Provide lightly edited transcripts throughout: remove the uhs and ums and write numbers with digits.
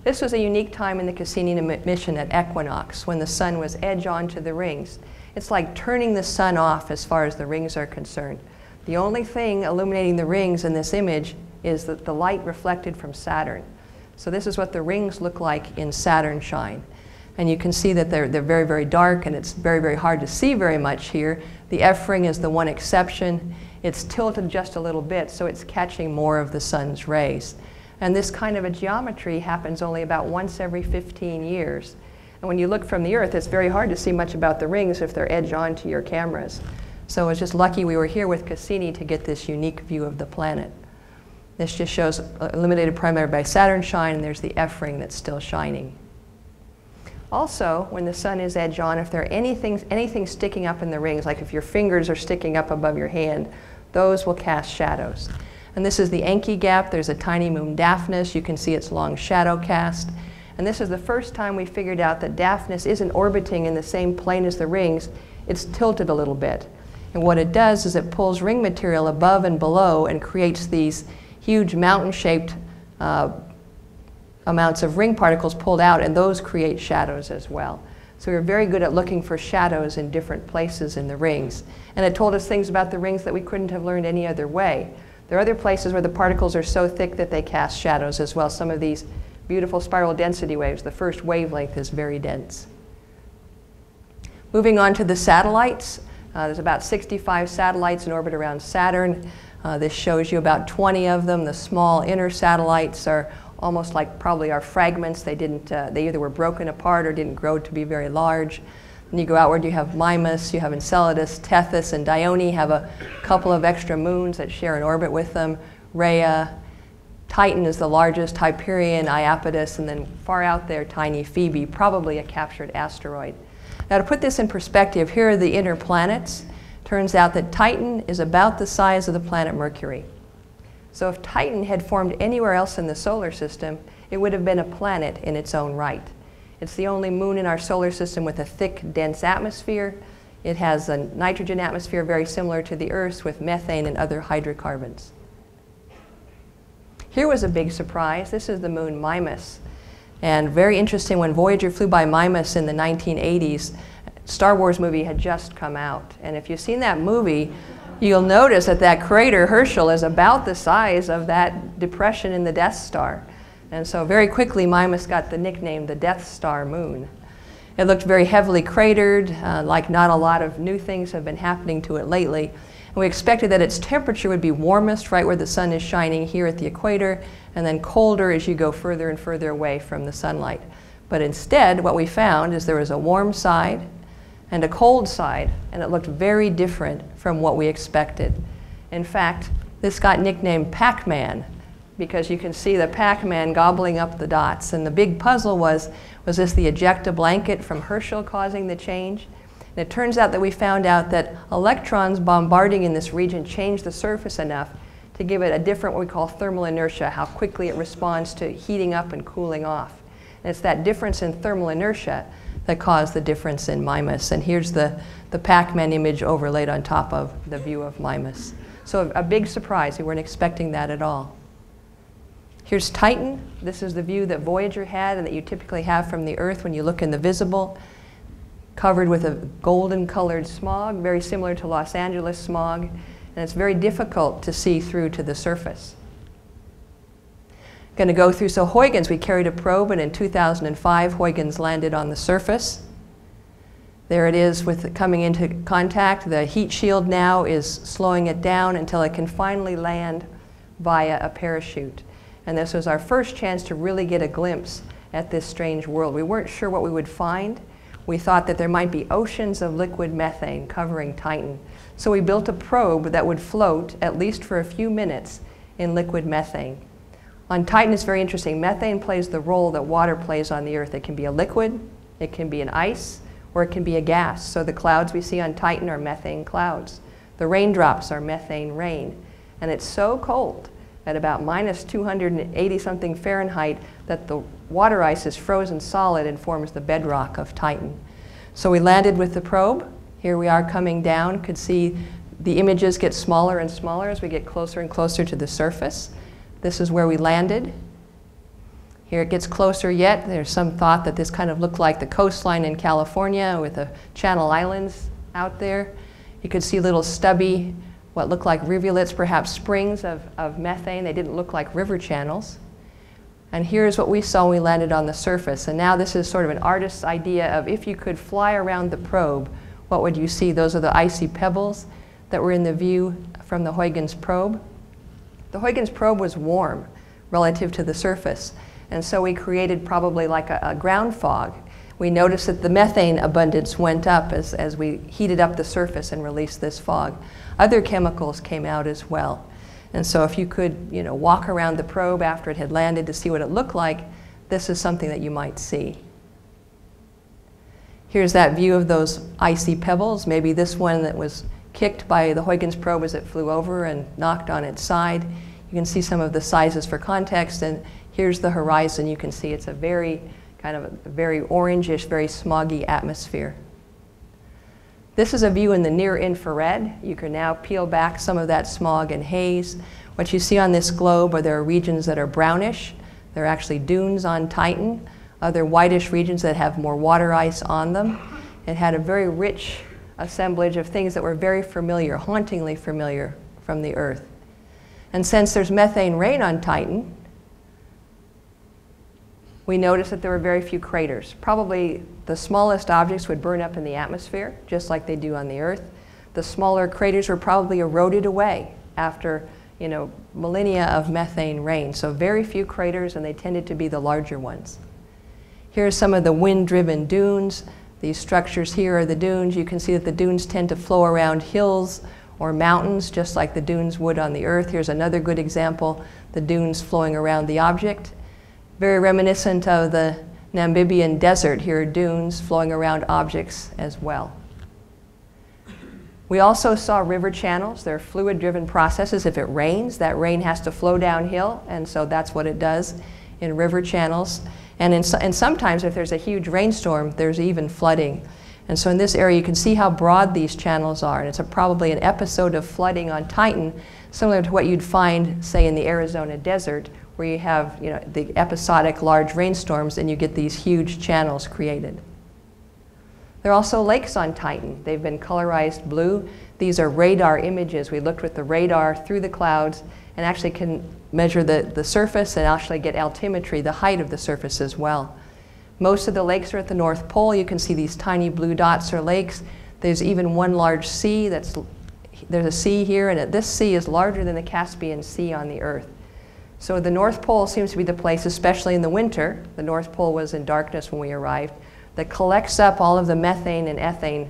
This was a unique time in the Cassini mission at equinox, when the sun was edge on to the rings. It's like turning the sun off as far as the rings are concerned. The only thing illuminating the rings in this image is the light reflected from Saturn. So this is what the rings look like in Saturn shine. And you can see that they're very, very dark, and it's very, very hard to see very much here. The F ring is the one exception. It's tilted just a little bit, so it's catching more of the sun's rays. And this kind of a geometry happens only about once every 15 years. And when you look from the Earth, it's very hard to see much about the rings if they're edge on to your cameras. So it's just lucky we were here with Cassini to get this unique view of the planet. This just shows illuminated primarily by Saturn shine, and there's the F ring that's still shining. Also, when the sun is edge on, if there are anything sticking up in the rings, like if your fingers are sticking up above your hand, those will cast shadows. And this is the Encke gap. There's a tiny moon Daphnis. You can see its long shadow cast. And this is the first time we figured out that Daphnis isn't orbiting in the same plane as the rings. It's tilted a little bit. And what it does is it pulls ring material above and below and creates these huge mountain-shaped amounts of ring particles pulled out, and those create shadows as well. So we were very good at looking for shadows in different places in the rings. And it told us things about the rings that we couldn't have learned any other way. There are other places where the particles are so thick that they cast shadows as well. Some of these beautiful spiral density waves, the first wavelength is very dense. Moving on to the satellites. There's about 65 satellites in orbit around Saturn. This shows you about 20 of them. The small inner satellites are almost like probably are fragments. They either were broken apart or didn't grow to be very large. When you go outward, you have Mimas, you have Enceladus, Tethys, and Dione have a couple of extra moons that share an orbit with them. Rhea, Titan is the largest, Hyperion, Iapetus, and then far out there, tiny Phoebe, probably a captured asteroid. Now to put this in perspective, here are the inner planets. Turns out that Titan is about the size of the planet Mercury. So if Titan had formed anywhere else in the solar system, it would have been a planet in its own right. It's the only moon in our solar system with a thick, dense atmosphere. It has a nitrogen atmosphere very similar to the Earth's with methane and other hydrocarbons. Here was a big surprise. This is the moon Mimas. And very interesting, when Voyager flew by Mimas in the 1980s, Star Wars movie had just come out. And if you've seen that movie, you'll notice that that crater, Herschel, is about the size of that depression in the Death Star. And so very quickly, Mimas got the nickname the Death Star moon. It looked very heavily cratered, like not a lot of new things have been happening to it lately. And we expected that its temperature would be warmest right where the sun is shining here at the equator, and then colder as you go further and further away from the sunlight. But instead, what we found is there was a warm side and a cold side, and it looked very different from what we expected. In fact, this got nicknamed Pac-Man, because you can see the Pac-Man gobbling up the dots. And the big puzzle was this the ejecta blanket from Herschel causing the change? And it turns out that we found out that electrons bombarding in this region change the surface enough to give it a different, what we call thermal inertia, how quickly it responds to heating up and cooling off. And it's that difference in thermal inertia that caused the difference in Mimas. And here's the Pac-Man image overlaid on top of the view of Mimas. So a big surprise. We weren't expecting that at all. Here's Titan. This is the view that Voyager had and that you typically have from the Earth when you look in the visible, covered with a golden colored smog, very similar to Los Angeles smog, and it's very difficult to see through to the surface. Going to go through, so Huygens, we carried a probe, and in 2005 Huygens landed on the surface. There it is with coming into contact. The heat shield now is slowing it down until it can finally land via a parachute. And this was our first chance to really get a glimpse at this strange world. We weren't sure what we would find. We thought that there might be oceans of liquid methane covering Titan. So we built a probe that would float, at least for a few minutes, in liquid methane. On Titan, it's very interesting. Methane plays the role that water plays on the Earth. It can be a liquid, it can be an ice, or it can be a gas. So the clouds we see on Titan are methane clouds. The raindrops are methane rain. And it's so cold at about minus 280 something Fahrenheit that the water ice is frozen solid and forms the bedrock of Titan. So we landed with the probe. Here we are coming down. Could see the images get smaller and smaller as we get closer and closer to the surface. This is where we landed. Here it gets closer yet. There's some thought that this kind of looked like the coastline in California with the Channel Islands out there. You could see little stubby, what looked like rivulets, perhaps springs of methane. They didn't look like river channels. And here's what we saw when we landed on the surface. And now this is sort of an artist's idea of if you could fly around the probe, what would you see? Those are the icy pebbles that were in the view from the Huygens probe. The Huygens probe was warm relative to the surface. And so we created probably like a ground fog. We noticed that the methane abundance went up as we heated up the surface and released this fog. Other chemicals came out as well. And so if you could, walk around the probe after it had landed to see what it looked like, this is something that you might see. Here's that view of those icy pebbles. Maybe this one that was kicked by the Huygens probe as it flew over and knocked on its side. You can see some of the sizes for context, and here's the horizon. You can see it's a very very orangish, very smoggy atmosphere. This is a view in the near infrared. You can now peel back some of that smog and haze. What you see on this globe are there are regions that are brownish. There are actually dunes on Titan, other whitish regions that have more water ice on them. It had a very rich assemblage of things that were very familiar, hauntingly familiar from the Earth. And since there's methane rain on Titan, we noticed that there were very few craters. Probably the smallest objects would burn up in the atmosphere, just like they do on the Earth. The smaller craters were probably eroded away after millennia of methane rain. So very few craters, and they tended to be the larger ones. Here are some of the wind-driven dunes. These structures here are the dunes. You can see that the dunes tend to flow around hills or mountains, just like the dunes would on the Earth. Here's another good example, the dunes flowing around the object. Very reminiscent of the Namibian desert. Here are dunes flowing around objects as well. We also saw river channels. They're fluid-driven processes. If it rains, that rain has to flow downhill, and so that's what it does in river channels. And sometimes if there's a huge rainstorm, there's even flooding. And so in this area, you can see how broad these channels are. And it's probably an episode of flooding on Titan, similar to what you'd find, say, in the Arizona desert, where you have the episodic large rainstorms and you get these huge channels created. There are also lakes on Titan. They've been colorized blue. These are radar images. We looked with the radar through the clouds and actually can measure the surface and actually get altimetry, the height of the surface as well. Most of the lakes are at the North Pole. You can see these tiny blue dots are lakes. There's even one large sea. There's a sea here, and this sea is larger than the Caspian Sea on the Earth. So the North Pole seems to be the place, especially in the winter, the North Pole was in darkness when we arrived, that collects up all of the methane and ethane,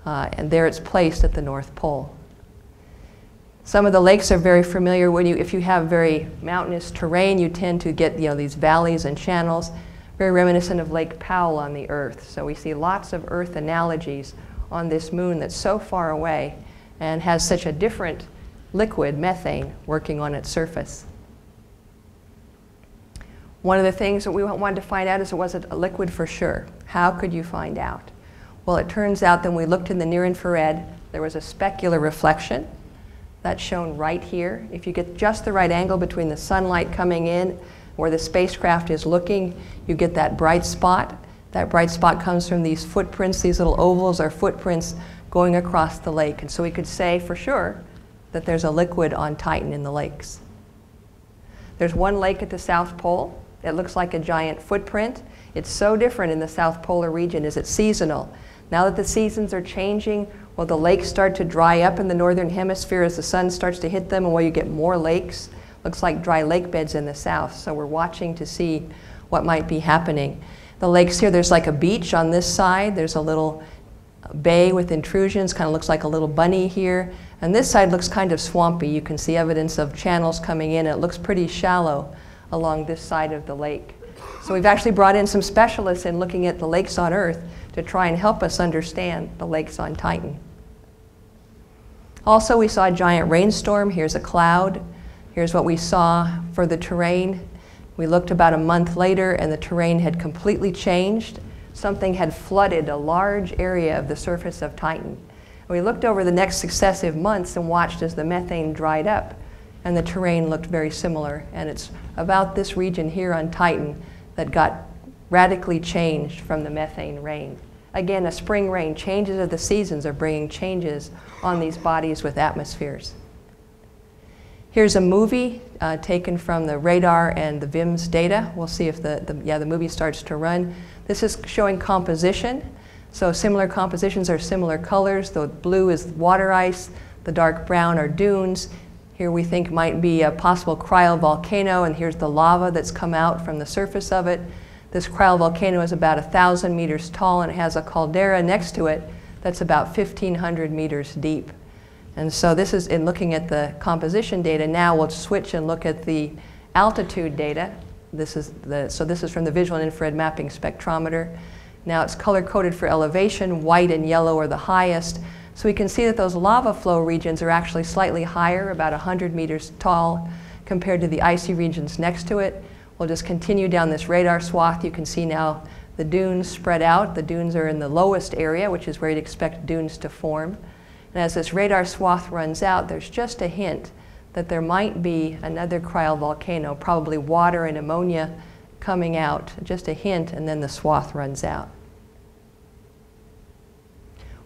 and there it's placed at the North Pole. Some of the lakes are very familiar. If you have very mountainous terrain, you tend to get these valleys and channels, very reminiscent of Lake Powell on the Earth. So we see lots of Earth analogies on this moon that's so far away and has such a different liquid, methane, working on its surface. One of the things that we wanted to find out is, was it a liquid for sure? How could you find out? Well, it turns out that when we looked in the near infrared, there was a specular reflection. That's shown right here. If you get just the right angle between the sunlight coming in where the spacecraft is looking, you get that bright spot. That bright spot comes from these footprints. These little ovals are footprints going across the lake. And so we could say for sure that there's a liquid on Titan in the lakes. There's one lake at the South Pole. It looks like a giant footprint. It's so different in the South Polar region. Is it seasonal? Now that the seasons are changing, will the lakes start to dry up in the northern hemisphere as the sun starts to hit them, and will you get more lakes? Looks like dry lake beds in the south, so we're watching to see what might be happening. The lakes here, there's like a beach on this side. There's a little bay with intrusions, kind of looks like a little bunny here. And this side looks kind of swampy. You can see evidence of channels coming in. It looks pretty shallow along this side of the lake. So we've actually brought in some specialists in looking at the lakes on Earth to try and help us understand the lakes on Titan. Also, we saw a giant rainstorm. Here's a cloud. Here's what we saw for the terrain. We looked about a month later and the terrain had completely changed. Something had flooded a large area of the surface of Titan. We looked over the next successive months and watched as the methane dried up, and the terrain looked very similar. And it's about this region here on Titan that got radically changed from the methane rain. Again, a spring rain, changes of the seasons are bringing changes on these bodies with atmospheres. Here's a movie taken from the radar and the VIMS data. We'll see if the movie starts to run. This is showing composition. So similar compositions are similar colors. The blue is water ice, the dark brown are dunes. Here we think might be a possible cryovolcano, and here's the lava that's come out from the surface of it. This cryovolcano is about 1,000 meters tall, and it has a caldera next to it that's about 1,500 meters deep. And so this is in looking at the composition data. Now we'll switch and look at the altitude data. This is from the visual and infrared mapping spectrometer. Now it's color-coded for elevation. White and yellow are the highest. So we can see that those lava flow regions are actually slightly higher, about 100 meters tall, compared to the icy regions next to it. We'll just continue down this radar swath. You can see now the dunes spread out. The dunes are in the lowest area, which is where you'd expect dunes to form. And as this radar swath runs out, there's just a hint that there might be another cryovolcano, probably water and ammonia coming out. Just a hint, and then the swath runs out.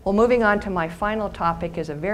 Well, moving on to my final topic is a very